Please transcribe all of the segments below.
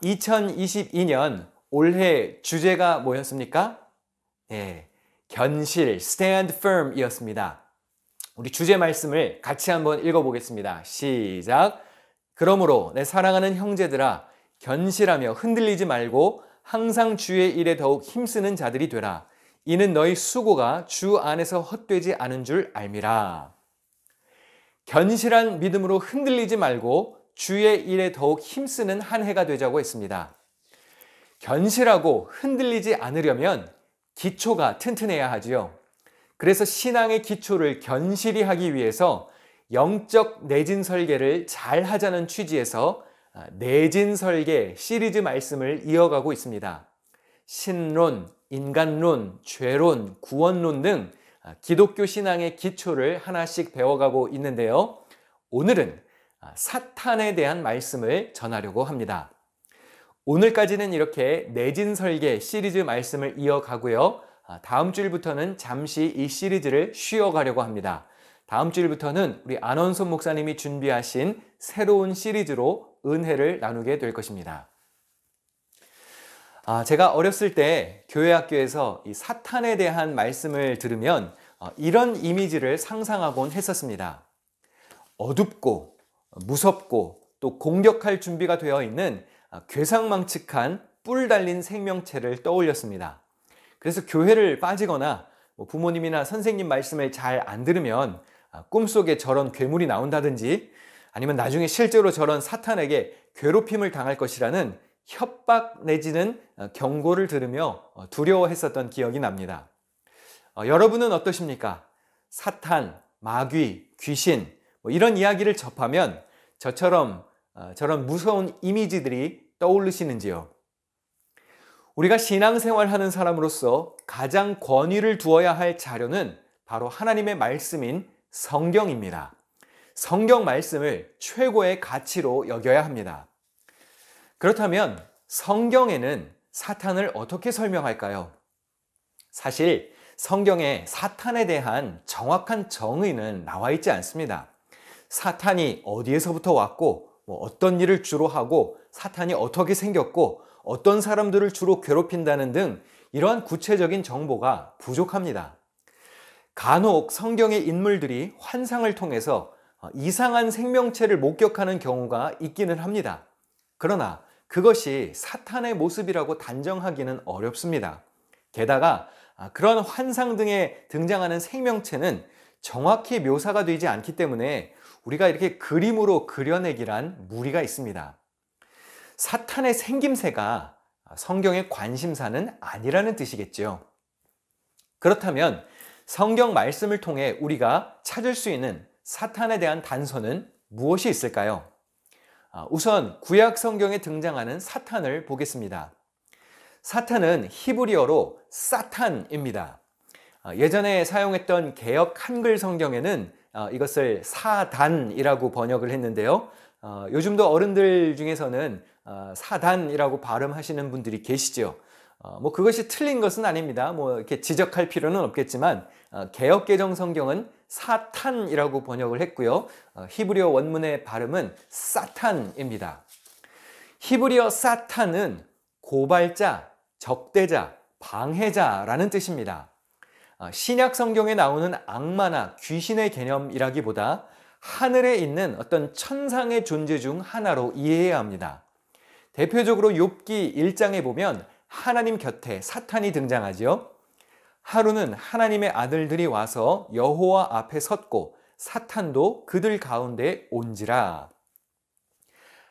2022년 올해 주제가 뭐였습니까? 네, 견실, stand firm 이었습니다. 우리 주제 말씀을 같이 한번 읽어보겠습니다. 시작! 그러므로 내 사랑하는 형제들아, 견실하며 흔들리지 말고 항상 주의 일에 더욱 힘쓰는 자들이 되라. 이는 너희 수고가 주 안에서 헛되지 않은 줄 알미라. 견실한 믿음으로 흔들리지 말고 주의 일에 더욱 힘쓰는 한 해가 되자고 했습니다. 견실하고 흔들리지 않으려면 기초가 튼튼해야 하지요. 그래서 신앙의 기초를 견실히 하기 위해서 영적 내진 설계를 잘 하자는 취지에서 내진 설계 시리즈 말씀을 이어가고 있습니다. 신론, 인간론, 죄론, 구원론 등 기독교 신앙의 기초를 하나씩 배워가고 있는데요. 오늘은 사탄에 대한 말씀을 전하려고 합니다. 오늘까지는 이렇게 내진 설계 시리즈 말씀을 이어가고요. 다음 주일부터는 잠시 이 시리즈를 쉬어가려고 합니다. 다음 주일부터는 우리 안원손 목사님이 준비하신 새로운 시리즈로 은혜를 나누게 될 것입니다. 제가 어렸을 때 교회 학교에서 이 사탄에 대한 말씀을 들으면 이런 이미지를 상상하곤 했었습니다. 어둡고 무섭고 또 공격할 준비가 되어 있는 괴상망측한 뿔 달린 생명체를 떠올렸습니다. 그래서 교회를 빠지거나 부모님이나 선생님 말씀을 잘 안 들으면 꿈속에 저런 괴물이 나온다든지 아니면 나중에 실제로 저런 사탄에게 괴롭힘을 당할 것이라는 협박 내지는 경고를 들으며 두려워했었던 기억이 납니다. 여러분은 어떠십니까? 사탄, 마귀, 귀신 이런 이야기를 접하면 저처럼 저런 무서운 이미지들이 떠오르시는지요? 우리가 신앙생활하는 사람으로서 가장 권위를 두어야 할 자료는 바로 하나님의 말씀인 성경입니다. 성경 말씀을 최고의 가치로 여겨야 합니다. 그렇다면 성경에는 사탄을 어떻게 설명할까요? 사실 성경에 사탄에 대한 정확한 정의는 나와 있지 않습니다. 사탄이 어디에서부터 왔고 어떤 일을 주로 하고 사탄이 어떻게 생겼고 어떤 사람들을 주로 괴롭힌다는 등 이러한 구체적인 정보가 부족합니다. 간혹 성경의 인물들이 환상을 통해서 이상한 생명체를 목격하는 경우가 있기는 합니다. 그러나 그것이 사탄의 모습이라고 단정하기는 어렵습니다. 게다가 그런 환상 등에 등장하는 생명체는 정확히 묘사가 되지 않기 때문에 우리가 이렇게 그림으로 그려내기란 무리가 있습니다. 사탄의 생김새가 성경의 관심사는 아니라는 뜻이겠죠. 그렇다면 성경 말씀을 통해 우리가 찾을 수 있는 사탄에 대한 단서는 무엇이 있을까요? 우선 구약 성경에 등장하는 사탄을 보겠습니다. 사탄은 히브리어로 사탄입니다. 예전에 사용했던 개역 한글 성경에는 이것을 사단이라고 번역을 했는데요. 요즘도 어른들 중에서는 사단이라고 발음하시는 분들이 계시죠. 그것이 틀린 것은 아닙니다. 이렇게 지적할 필요는 없겠지만 개역개정 성경은 사탄이라고 번역을 했고요. 히브리어 원문의 발음은 사탄입니다. 히브리어 사탄은 고발자, 적대자, 방해자라는 뜻입니다. 신약 성경에 나오는 악마나 귀신의 개념이라기보다 하늘에 있는 어떤 천상의 존재 중 하나로 이해해야 합니다. 대표적으로 욥기 1장에 보면 하나님 곁에 사탄이 등장하죠. 하루는 하나님의 아들들이 와서 여호와 앞에 섰고 사탄도 그들 가운데 온지라.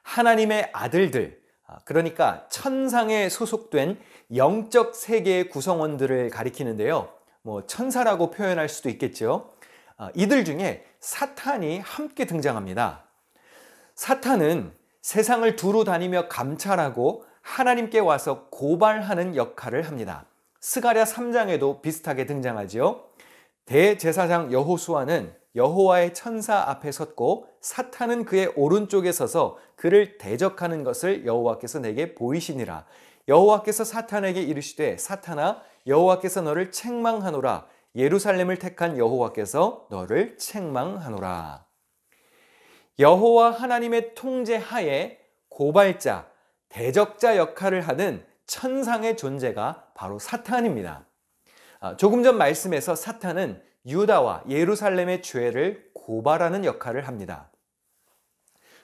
하나님의 아들들, 그러니까 천상에 소속된 영적 세계의 구성원들을 가리키는데요. 천사라고 표현할 수도 있겠죠. 이들 중에 사탄이 함께 등장합니다. 사탄은 세상을 두루 다니며 감찰하고 하나님께 와서 고발하는 역할을 합니다. 스가랴 3장에도 비슷하게 등장하지요. 대제사장 여호수아는 여호와의 천사 앞에 섰고 사탄은 그의 오른쪽에 서서 그를 대적하는 것을 여호와께서 내게 보이시니라. 여호와께서 사탄에게 이르시되 사탄아 여호와께서 너를 책망하노라. 예루살렘을 택한 여호와께서 너를 책망하노라. 여호와 하나님의 통제 하에 고발자, 대적자 역할을 하는 천상의 존재가 바로 사탄입니다. 조금 전 말씀에서 사탄은 유다와 예루살렘의 죄를 고발하는 역할을 합니다.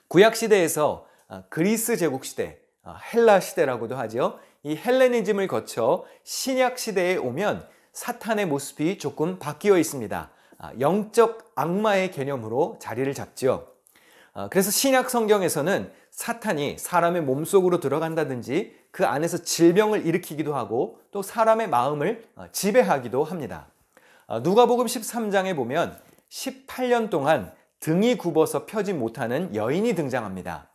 구약시대에서 그리스 제국시대, 헬라 시대라고도 하죠. 이 헬레니즘을 거쳐 신약시대에 오면 사탄의 모습이 조금 바뀌어 있습니다. 영적 악마의 개념으로 자리를 잡죠. 그래서 신약 성경에서는 사탄이 사람의 몸속으로 들어간다든지 그 안에서 질병을 일으키기도 하고 또 사람의 마음을 지배하기도 합니다. 누가복음 13장에 보면 18년 동안 등이 굽어서 펴지 못하는 여인이 등장합니다.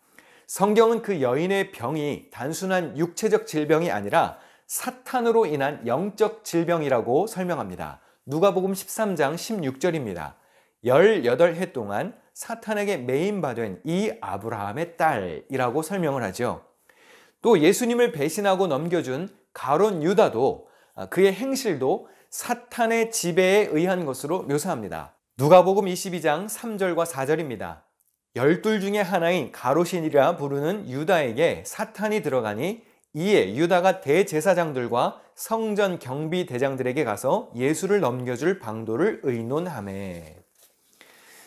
성경은 그 여인의 병이 단순한 육체적 질병이 아니라 사탄으로 인한 영적 질병이라고 설명합니다. 누가복음 13장 16절입니다. 18해 동안 사탄에게 매인받은 이 아브라함의 딸이라고 설명을 하죠. 또 예수님을 배신하고 넘겨준 가룟 유다도 그의 행실도 사탄의 지배에 의한 것으로 묘사합니다. 누가복음 22장 3절과 4절입니다. 12 중에 하나인 가롯이라 부르는 유다에게 사탄이 들어가니 이에 유다가 대제사장들과 성전 경비 대장들에게 가서 예수를 넘겨줄 방도를 의논하매.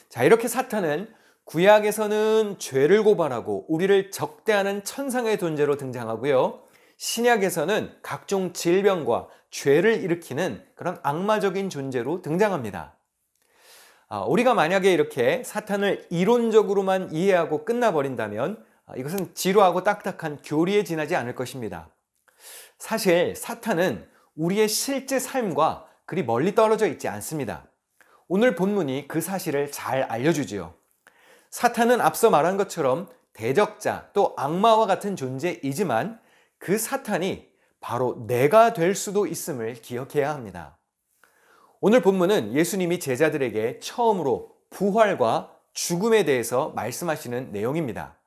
자, 이렇게 사탄은 구약에서는 죄를 고발하고 우리를 적대하는 천상의 존재로 등장하고요. 신약에서는 각종 질병과 죄를 일으키는 그런 악마적인 존재로 등장합니다. 우리가 만약에 이렇게 사탄을 이론적으로만 이해하고 끝나버린다면 이것은 지루하고 딱딱한 교리에 지나지 않을 것입니다. 사실 사탄은 우리의 실제 삶과 그리 멀리 떨어져 있지 않습니다. 오늘 본문이 그 사실을 잘 알려주지요. 사탄은 앞서 말한 것처럼 대적자 또 악마와 같은 존재이지만 그 사탄이 바로 내가 될 수도 있음을 기억해야 합니다. 오늘 본문은 예수님이 제자들에게 처음으로 부활과 죽음에 대해서 말씀하시는 내용입니다.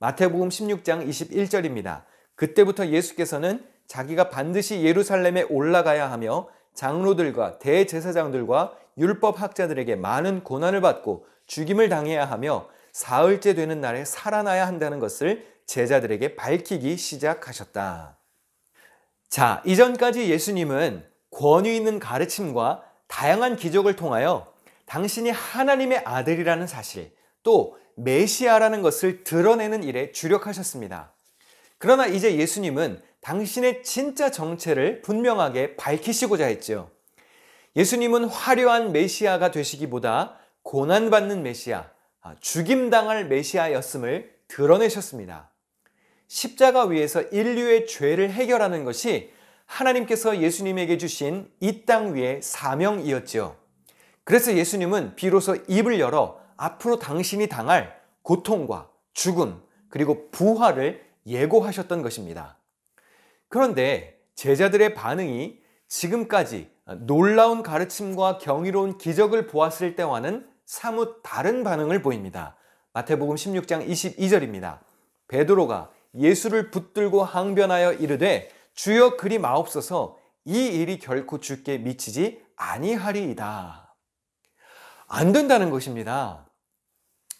마태복음 16장 21절입니다. 그때부터 예수께서는 자기가 반드시 예루살렘에 올라가야 하며 장로들과 대제사장들과 율법학자들에게 많은 고난을 받고 죽임을 당해야 하며 사흘째 되는 날에 살아나야 한다는 것을 제자들에게 밝히기 시작하셨다. 자, 이전까지 예수님은 권위 있는 가르침과 다양한 기적을 통하여 당신이 하나님의 아들이라는 사실, 또 메시아라는 것을 드러내는 일에 주력하셨습니다. 그러나 이제 예수님은 당신의 진짜 정체를 분명하게 밝히시고자 했죠. 예수님은 화려한 메시아가 되시기보다 고난받는 메시아, 죽임당할 메시아였음을 드러내셨습니다. 십자가 위에서 인류의 죄를 해결하는 것이 하나님께서 예수님에게 주신 이 땅 위의 사명이었죠. 그래서 예수님은 비로소 입을 열어 앞으로 당신이 당할 고통과 죽음 그리고 부활을 예고하셨던 것입니다. 그런데 제자들의 반응이 지금까지 놀라운 가르침과 경이로운 기적을 보았을 때와는 사뭇 다른 반응을 보입니다. 마태복음 16장 22절입니다. 베드로가 예수를 붙들고 항변하여 이르되 주여 그리 마옵소서 이 일이 결코 주께 미치지 아니하리이다. 안 된다는 것입니다.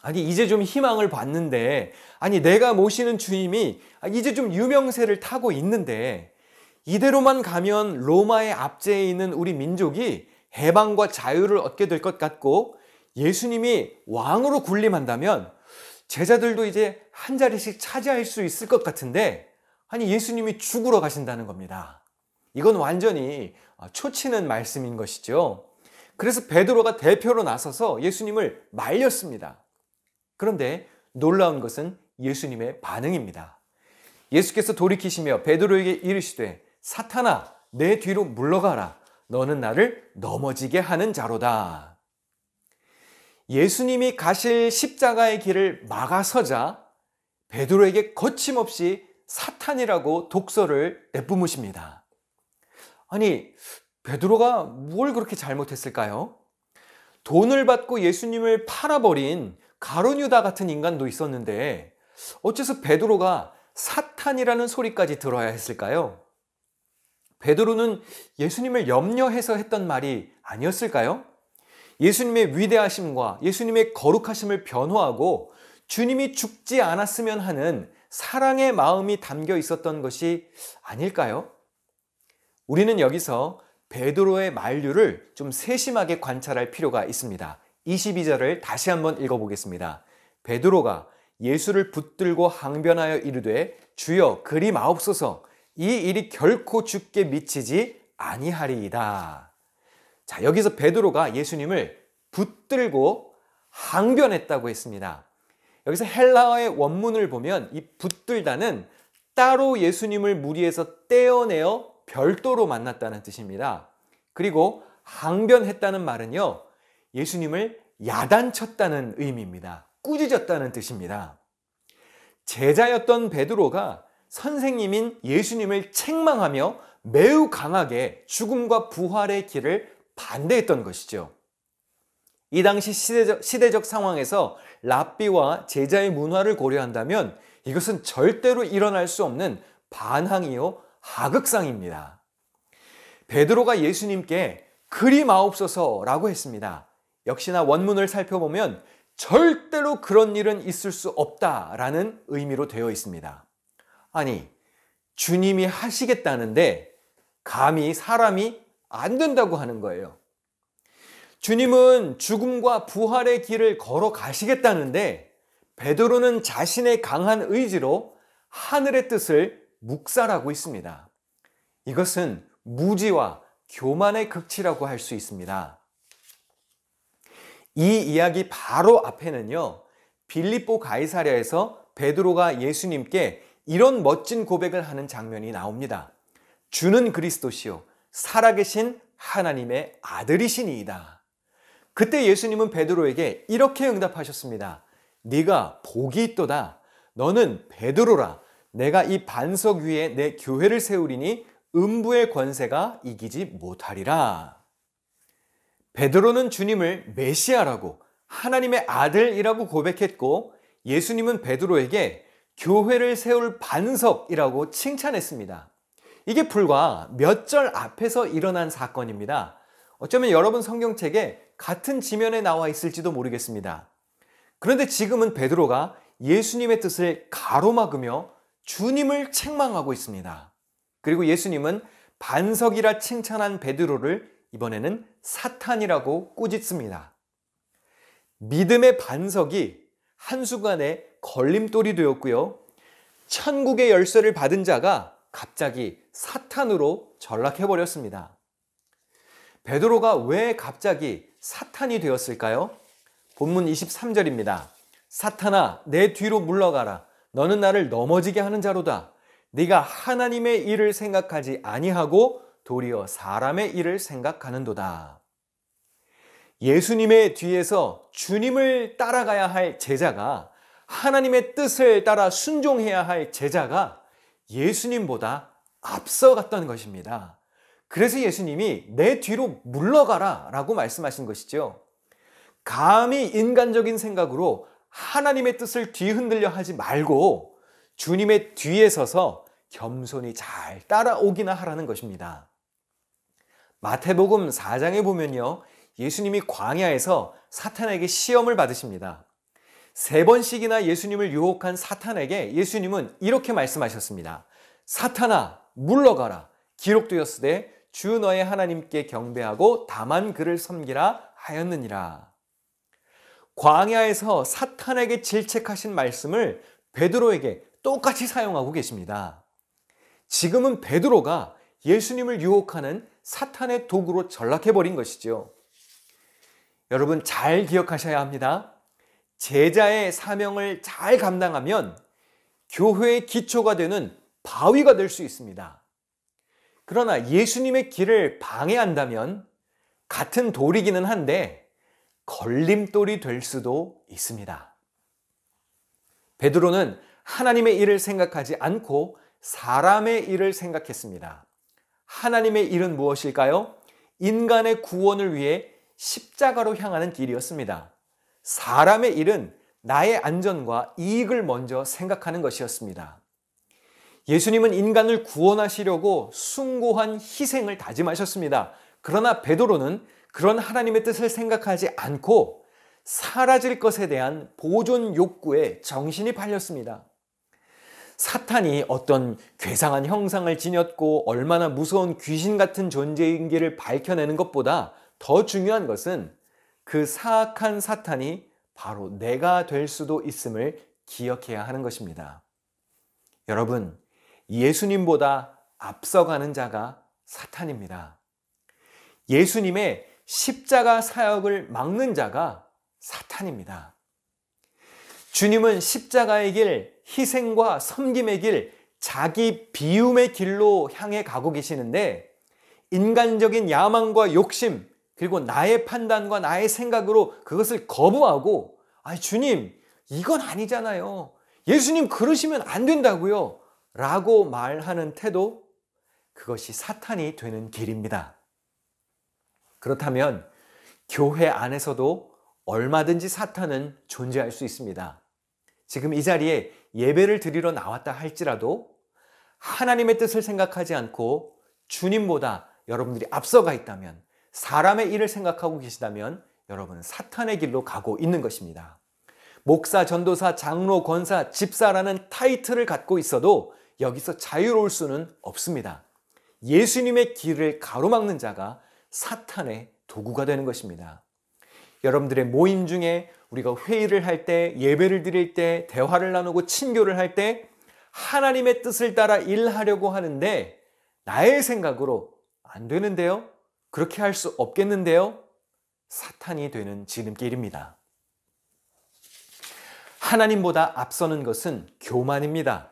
아니 이제 좀 희망을 봤는데, 아니 내가 모시는 주님이 이제 좀 유명세를 타고 있는데 이대로만 가면 로마의 압제에 있는 우리 민족이 해방과 자유를 얻게 될 것 같고 예수님이 왕으로 군림한다면 제자들도 이제 한 자리씩 차지할 수 있을 것 같은데, 아니 예수님이 죽으러 가신다는 겁니다. 이건 완전히 초치는 말씀인 것이죠. 그래서 베드로가 대표로 나서서 예수님을 말렸습니다. 그런데 놀라운 것은 예수님의 반응입니다. 예수께서 돌이키시며 베드로에게 이르시되 사탄아 내 뒤로 물러가라. 너는 나를 넘어지게 하는 자로다. 예수님이 가실 십자가의 길을 막아서자 베드로에게 거침없이 사탄이라고 독설을 내뿜으십니다. 아니 베드로가 뭘 그렇게 잘못했을까요? 돈을 받고 예수님을 팔아버린 가룟 유다 같은 인간도 있었는데 어째서 베드로가 사탄이라는 소리까지 들어야 했을까요? 베드로는 예수님을 염려해서 했던 말이 아니었을까요? 예수님의 위대하심과 예수님의 거룩하심을 변호하고 주님이 죽지 않았으면 하는 사랑의 마음이 담겨 있었던 것이 아닐까요? 우리는 여기서 베드로의 만류를 좀 세심하게 관찰할 필요가 있습니다. 22절을 다시 한번 읽어보겠습니다. 베드로가 예수를 붙들고 항변하여 이르되 주여 그리 마옵소서 이 일이 결코 주께 미치지 아니하리이다. 자, 여기서 베드로가 예수님을 붙들고 항변했다고 했습니다. 여기서 헬라어의 원문을 보면 이 붙들다는 따로 예수님을 무리에서 떼어내어 별도로 만났다는 뜻입니다. 그리고 항변했다는 말은요, 예수님을 야단쳤다는 의미입니다. 꾸짖었다는 뜻입니다. 제자였던 베드로가 선생님인 예수님을 책망하며 매우 강하게 죽음과 부활의 길을 반대했던 것이죠. 이 당시 시대적 상황에서 랍비와 제자의 문화를 고려한다면 이것은 절대로 일어날 수 없는 반항이요 하극상입니다. 베드로가 예수님께 그리 마옵소서라고 했습니다. 역시나 원문을 살펴보면 절대로 그런 일은 있을 수 없다라는 의미로 되어 있습니다. 아니, 주님이 하시겠다는데 감히 사람이 안 된다고 하는 거예요. 주님은 죽음과 부활의 길을 걸어 가시겠다는데 베드로는 자신의 강한 의지로 하늘의 뜻을 묵살하고 있습니다. 이것은 무지와 교만의 극치라고 할 수 있습니다. 이 이야기 바로 앞에는요, 빌립보 가이사랴에서 베드로가 예수님께 이런 멋진 고백을 하는 장면이 나옵니다. 주는 그리스도시요 살아계신 하나님의 아들이시니이다. 그때 예수님은 베드로에게 이렇게 응답하셨습니다. 네가 복이 있도다. 너는 베드로라. 내가 이 반석 위에 내 교회를 세우리니 음부의 권세가 이기지 못하리라. 베드로는 주님을 메시아라고 하나님의 아들이라고 고백했고 예수님은 베드로에게 교회를 세울 반석이라고 칭찬했습니다. 이게 불과 몇 절 앞에서 일어난 사건입니다. 어쩌면 여러분 성경책에 같은 지면에 나와 있을지도 모르겠습니다. 그런데 지금은 베드로가 예수님의 뜻을 가로막으며 주님을 책망하고 있습니다. 그리고 예수님은 반석이라 칭찬한 베드로를 이번에는 사탄이라고 꾸짖습니다. 믿음의 반석이 한순간에 걸림돌이 되었고요. 천국의 열쇠를 받은 자가 갑자기 사탄으로 전락해버렸습니다. 베드로가 왜 갑자기 사탄이 되었을까요? 본문 23절입니다. 사탄아, 내 뒤로 물러가라. 너는 나를 넘어지게 하는 자로다. 네가 하나님의 일을 생각하지 아니하고 도리어 사람의 일을 생각하는도다. 예수님의 뒤에서 주님을 따라가야 할 제자가 하나님의 뜻을 따라 순종해야 할 제자가 예수님보다 앞서갔던 것입니다. 그래서 예수님이 내 뒤로 물러가라 라고 말씀하신 것이죠. 감히 인간적인 생각으로 하나님의 뜻을 뒤흔들려 하지 말고 주님의 뒤에 서서 겸손히 잘 따라오기나 하라는 것입니다. 마태복음 4장에 보면요, 예수님이 광야에서 사탄에게 시험을 받으십니다. 3번씩이나 예수님을 유혹한 사탄에게 예수님은 이렇게 말씀하셨습니다. 사탄아, 물러가라. 기록되었으되 주 너의 하나님께 경배하고 다만 그를 섬기라 하였느니라. 광야에서 사탄에게 질책하신 말씀을 베드로에게 똑같이 사용하고 계십니다. 지금은 베드로가 예수님을 유혹하는 사탄의 도구로 전락해버린 것이죠. 여러분 잘 기억하셔야 합니다. 제자의 사명을 잘 감당하면 교회의 기초가 되는 바위가 될 수 있습니다. 그러나 예수님의 길을 방해한다면 같은 돌이기는 한데 걸림돌이 될 수도 있습니다. 베드로는 하나님의 일을 생각하지 않고 사람의 일을 생각했습니다. 하나님의 일은 무엇일까요? 인간의 구원을 위해 십자가로 향하는 길이었습니다. 사람의 일은 나의 안전과 이익을 먼저 생각하는 것이었습니다. 예수님은 인간을 구원하시려고 숭고한 희생을 다짐하셨습니다. 그러나 베드로는 그런 하나님의 뜻을 생각하지 않고 사라질 것에 대한 보존 욕구에 정신이 팔렸습니다. 사탄이 어떤 괴상한 형상을 지녔고 얼마나 무서운 귀신 같은 존재인지를 밝혀내는 것보다 더 중요한 것은 그 사악한 사탄이 바로 내가 될 수도 있음을 기억해야 하는 것입니다. 여러분, 예수님보다 앞서가는 자가 사탄입니다. 예수님의 십자가 사역을 막는 자가 사탄입니다. 주님은 십자가의 길, 희생과 섬김의 길, 자기 비움의 길로 향해 가고 계시는데 인간적인 야망과 욕심, 그리고 나의 판단과 나의 생각으로 그것을 거부하고 주님, 이건 아니잖아요. 예수님 그러시면 안 된다고요. 라고 말하는 태도, 그것이 사탄이 되는 길입니다. 그렇다면 교회 안에서도 얼마든지 사탄은 존재할 수 있습니다. 지금 이 자리에 예배를 드리러 나왔다 할지라도 하나님의 뜻을 생각하지 않고 주님보다 여러분들이 앞서가 있다면, 사람의 일을 생각하고 계시다면 여러분은 사탄의 길로 가고 있는 것입니다. 목사, 전도사, 장로, 권사, 집사라는 타이틀을 갖고 있어도 여기서 자유로울 수는 없습니다. 예수님의 길을 가로막는 자가 사탄의 도구가 되는 것입니다. 여러분들의 모임 중에 우리가 회의를 할 때, 예배를 드릴 때, 대화를 나누고 친교를 할 때 하나님의 뜻을 따라 일하려고 하는데 나의 생각으로 안 되는데요? 그렇게 할 수 없겠는데요? 사탄이 되는 지름길입니다. 하나님보다 앞서는 것은 교만입니다.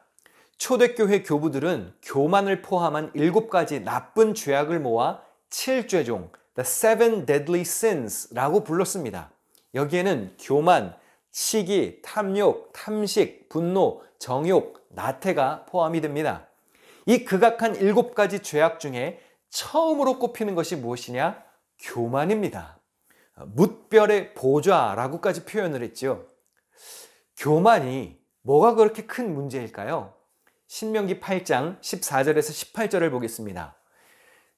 초대교회 교부들은 교만을 포함한 7가지 나쁜 죄악을 모아 7죄종, The Seven Deadly Sins라고 불렀습니다. 여기에는 교만, 시기, 탐욕, 탐식, 분노, 정욕, 나태가 포함이 됩니다. 이 극악한 7가지 죄악 중에 처음으로 꼽히는 것이 무엇이냐? 교만입니다. 뭇별의 보좌라고까지 표현을 했죠. 교만이 뭐가 그렇게 큰 문제일까요? 신명기 8장 14절에서 18절을 보겠습니다.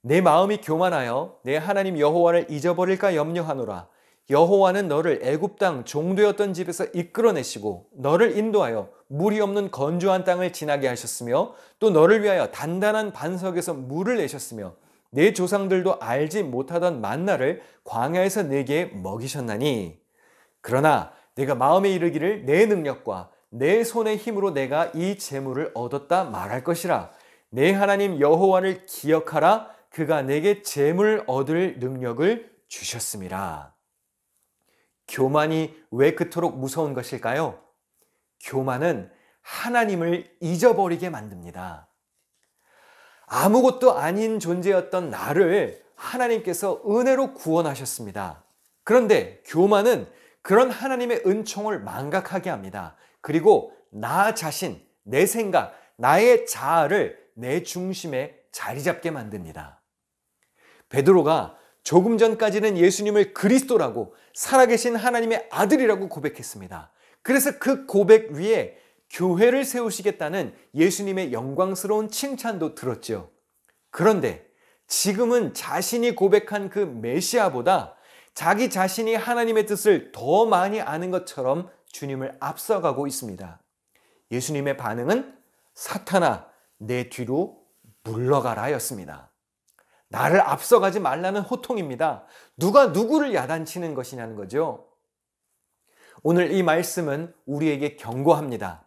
내 마음이 교만하여 내 하나님 여호와를 잊어버릴까 염려하노라. 여호와는 너를 애굽 땅 종되었던 집에서 이끌어내시고 너를 인도하여 물이 없는 건조한 땅을 지나게 하셨으며 또 너를 위하여 단단한 반석에서 물을 내셨으며 내 조상들도 알지 못하던 만나를 광야에서 내게 먹이셨나니 그러나 내가 마음에 이르기를 내 능력과 내 손의 힘으로 내가 이 재물을 얻었다 말할 것이라. 내 하나님 여호와를 기억하라. 그가 내게 재물 얻을 능력을 주셨음이라. 교만이 왜 그토록 무서운 것일까요? 교만은 하나님을 잊어버리게 만듭니다. 아무것도 아닌 존재였던 나를 하나님께서 은혜로 구원하셨습니다. 그런데 교만은 그런 하나님의 은총을 망각하게 합니다. 그리고 나 자신, 내 생각, 나의 자아를 내 중심에 자리 잡게 만듭니다. 베드로가 조금 전까지는 예수님을 그리스도라고 살아계신 하나님의 아들이라고 고백했습니다. 그래서 그 고백 위에 교회를 세우시겠다는 예수님의 영광스러운 칭찬도 들었죠. 그런데 지금은 자신이 고백한 그 메시아보다 자기 자신이 하나님의 뜻을 더 많이 아는 것처럼 주님을 앞서가고 있습니다. 예수님의 반응은 사탄아, 내 뒤로 물러가라 였습니다. 나를 앞서가지 말라는 호통입니다. 누가 누구를 야단치는 것이냐는 거죠. 오늘 이 말씀은 우리에게 경고합니다.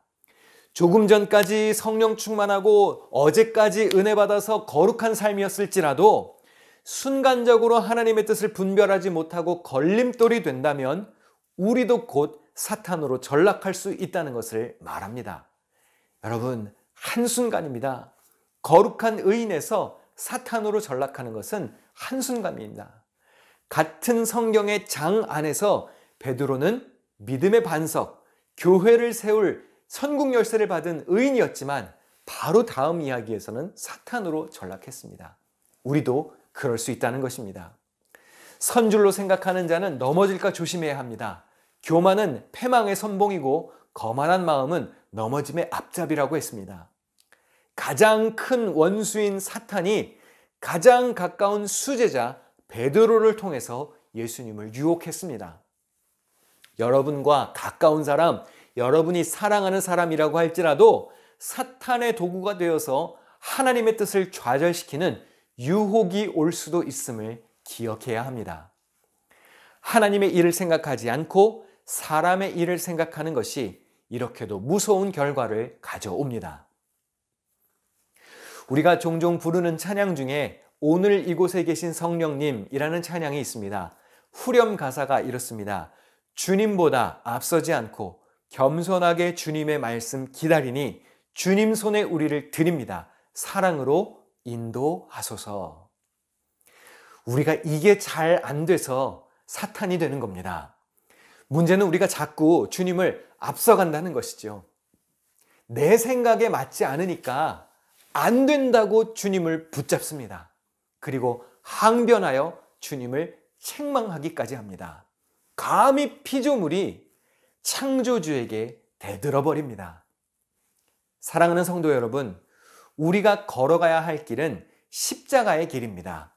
조금 전까지 성령 충만하고 어제까지 은혜 받아서 거룩한 삶이었을지라도 순간적으로 하나님의 뜻을 분별하지 못하고 걸림돌이 된다면 우리도 곧 사탄으로 전락할 수 있다는 것을 말합니다. 여러분, 한순간입니다. 거룩한 의인에서 사탄으로 전락하는 것은 한순간입니다. 같은 성경의 장 안에서 베드로는 믿음의 반석, 교회를 세울 선국 열쇠를 받은 의인이었지만 바로 다음 이야기에서는 사탄으로 전락했습니다. 우리도 그럴 수 있다는 것입니다. 선줄로 생각하는 자는 넘어질까 조심해야 합니다. 교만은 패망의 선봉이고 거만한 마음은 넘어짐의 앞잡이라고 했습니다. 가장 큰 원수인 사탄이 가장 가까운 수제자 베드로를 통해서 예수님을 유혹했습니다. 여러분과 가까운 사람, 여러분이 사랑하는 사람이라고 할지라도 사탄의 도구가 되어서 하나님의 뜻을 좌절시키는 유혹이 올 수도 있음을 기억해야 합니다. 하나님의 일을 생각하지 않고 사람의 일을 생각하는 것이 이렇게도 무서운 결과를 가져옵니다. 우리가 종종 부르는 찬양 중에 오늘 이곳에 계신 성령님이라는 찬양이 있습니다. 후렴 가사가 이렇습니다. 주님보다 앞서지 않고 겸손하게 주님의 말씀 기다리니 주님 손에 우리를 드립니다. 사랑으로 인도하소서. 우리가 이게 잘 안 돼서 사탄이 되는 겁니다. 문제는 우리가 자꾸 주님을 앞서간다는 것이죠. 내 생각에 맞지 않으니까 안 된다고 주님을 붙잡습니다. 그리고 항변하여 주님을 책망하기까지 합니다. 감히 피조물이 창조주에게 대들어버립니다. 사랑하는 성도 여러분, 우리가 걸어가야 할 길은 십자가의 길입니다.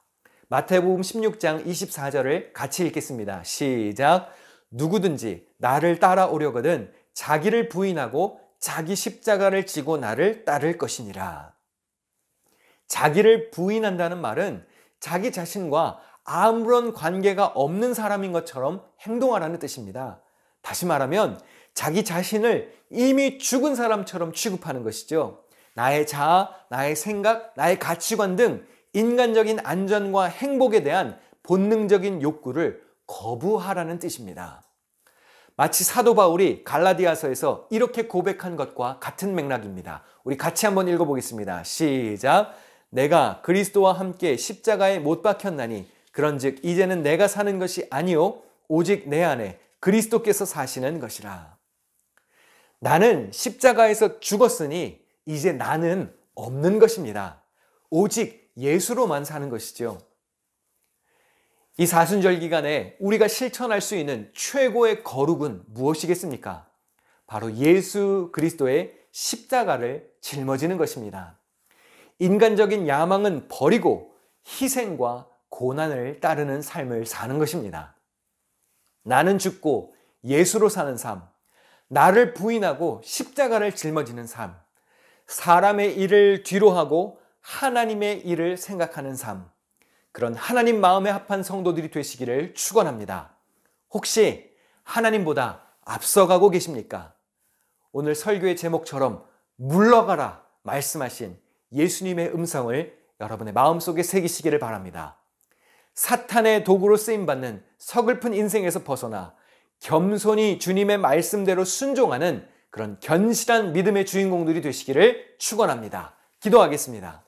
마태복음 16장 24절을 같이 읽겠습니다. 시작. 누구든지 나를 따라오려거든 자기를 부인하고 자기 십자가를 지고 나를 따를 것이니라. 자기를 부인한다는 말은 자기 자신과 아무런 관계가 없는 사람인 것처럼 행동하라는 뜻입니다. 다시 말하면 자기 자신을 이미 죽은 사람처럼 취급하는 것이죠. 나의 자아, 나의 생각, 나의 가치관 등 인간적인 안전과 행복에 대한 본능적인 욕구를 거부하라는 뜻입니다. 마치 사도 바울이 갈라디아서에서 이렇게 고백한 것과 같은 맥락입니다. 우리 같이 한번 읽어보겠습니다. 시작. 내가 그리스도와 함께 십자가에 못 박혔나니 그런즉 이제는 내가 사는 것이 아니요 오직 내 안에 그리스도께서 사시는 것이라. 나는 십자가에서 죽었으니 이제 나는 없는 것입니다. 오직 예수로만 사는 것이죠. 이 사순절 기간에 우리가 실천할 수 있는 최고의 거룩은 무엇이겠습니까? 바로 예수 그리스도의 십자가를 짊어지는 것입니다. 인간적인 야망은 버리고 희생과 고난을 따르는 삶을 사는 것입니다. 나는 죽고 예수로 사는 삶, 나를 부인하고 십자가를 짊어지는 삶, 사람의 일을 뒤로하고 하나님의 일을 생각하는 삶, 그런 하나님 마음에 합한 성도들이 되시기를 축원합니다. 혹시 하나님보다 앞서가고 계십니까? 오늘 설교의 제목처럼 물러가라 말씀하신 예수님의 음성을 여러분의 마음속에 새기시기를 바랍니다. 사탄의 도구로 쓰임받는 서글픈 인생에서 벗어나 겸손히 주님의 말씀대로 순종하는 그런 견실한 믿음의 주인공들이 되시기를 축원합니다. 기도하겠습니다.